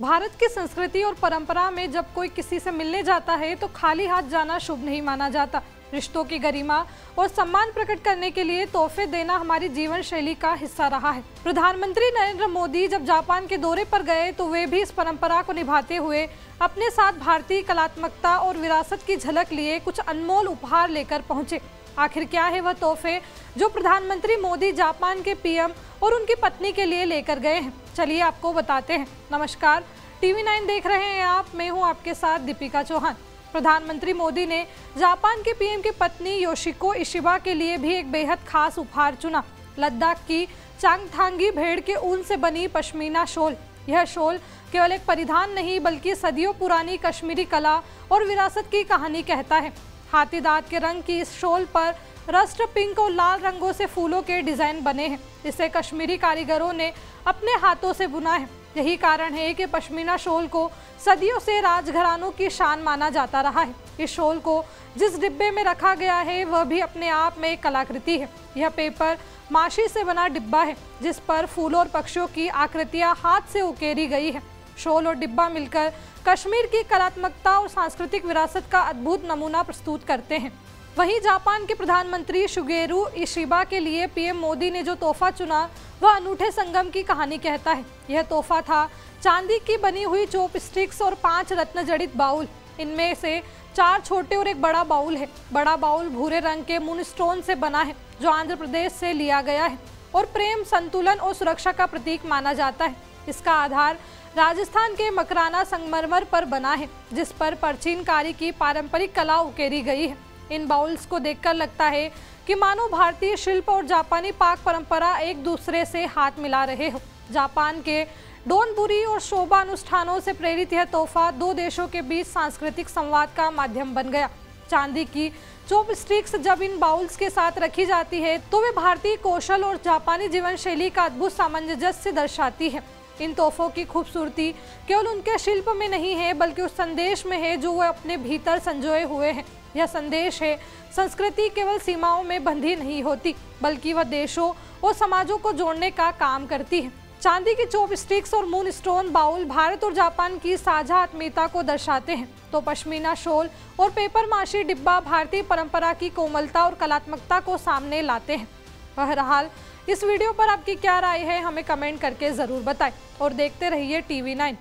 भारत की संस्कृति और परंपरा में जब कोई किसी से मिलने जाता है तो खाली हाथ जाना शुभ नहीं माना जाता। रिश्तों की गरिमा और सम्मान प्रकट करने के लिए तोहफे देना हमारी जीवन शैली का हिस्सा रहा है। प्रधानमंत्री नरेंद्र मोदी जब जापान के दौरे पर गए तो वे भी इस परंपरा को निभाते हुए अपने साथ भारतीय कलात्मकता और विरासत की झलक लिए कुछ अनमोल उपहार लेकर पहुंचे। आखिर क्या है वह तोहफे जो प्रधानमंत्री मोदी जापान के पीएम और उनकी पत्नी के लिए लेकर गए हैं? चलिए आपको बताते हैं। नमस्कार, TV9 देख रहे हैं आप। मैं हूं आपके साथ दीपिका चौहान। प्रधानमंत्री मोदी ने जापान के पीएम की पत्नी योशिको इशिबा के लिए भी एक बेहद खास उपहार चुना। लद्दाख की चांगथांगी भेड़ के ऊन से बनी पश्मीना शॉल। यह शॉल केवल एक परिधान नहीं बल्कि सदियों पुरानी कश्मीरी कला और विरासत की कहानी कहता है। हाथी दांत के रंग की इस शॉल पर रस्ट पिंक और लाल रंगों से फूलों के डिजाइन बने हैं। इसे कश्मीरी कारीगरों ने अपने हाथों से बुना है। यही कारण है कि पश्मीना शॉल को सदियों से राजघरानों की शान माना जाता रहा है। इस शॉल को जिस डिब्बे में रखा गया है वह भी अपने आप में एक कलाकृति है। यह पेपर माशी से बना डिब्बा है जिस पर फूलों और पक्षियों की आकृतियां हाथ से उकेरी गई है। शॉल और डिब्बा मिलकर कश्मीर की कलात्मकता और सांस्कृतिक विरासत का अद्भुत नमूना प्रस्तुत करते हैं। वहीं जापान के प्रधानमंत्री शिगेरू इशिबा के लिए पीएम मोदी ने जो तोहफा चुना वह अनूठे संगम की कहानी कहता है। यह तोहफा था चांदी की बनी हुई चॉपस्टिक्स और 5 रत्न जड़ित बाउल। इनमें से 4 छोटे और एक बड़ा बाउल है। बड़ा बाउल भूरे रंग के मूनस्टोन से बना है जो आंध्र प्रदेश से लिया गया है और प्रेम, संतुलन और सुरक्षा का प्रतीक माना जाता है। इसका आधार राजस्थान के मकराना संगमरमर पर बना है जिस पर प्राचीनकारी की पारंपरिक कला उकेरी गई है। इन बाउल्स को देखकर लगता है कि मानो भारतीय शिल्प और जापानी पाक परंपरा एक दूसरे से हाथ मिला रहे हो। जापान के डोनबुरी और शोभा अनुष्ठानों से प्रेरित यह तोहफा 2 देशों के बीच सांस्कृतिक संवाद का माध्यम बन गया। चांदी की चॉपस्टिक्स जब इन बाउल्स के साथ रखी जाती है तो वे भारतीय कौशल और जापानी जीवन शैली का अद्भुत सामंजस्य दर्शाती है। इन तोहफों की खूबसूरती केवल उनके शिल्प में नहीं है बल्कि उस संदेश में है जो वह अपने भीतर संजोए हुए हैं। यह संदेश है, संस्कृति केवल सीमाओं में बंधी नहीं होती बल्कि वह देशों और समाजों को जोड़ने का काम करती है। चांदी की चॉपस्टिक्स और मूनस्टोन बाउल भारत और जापान की साझा आत्मीयता को दर्शाते हैं तो पश्मीना शॉल और पेपर माशी डिब्बा भारतीय परंपरा की कोमलता और कलात्मकता को सामने लाते हैं। बहरहाल इस वीडियो पर आपकी क्या राय है हमें कमेंट करके ज़रूर बताएं और देखते रहिए TV9।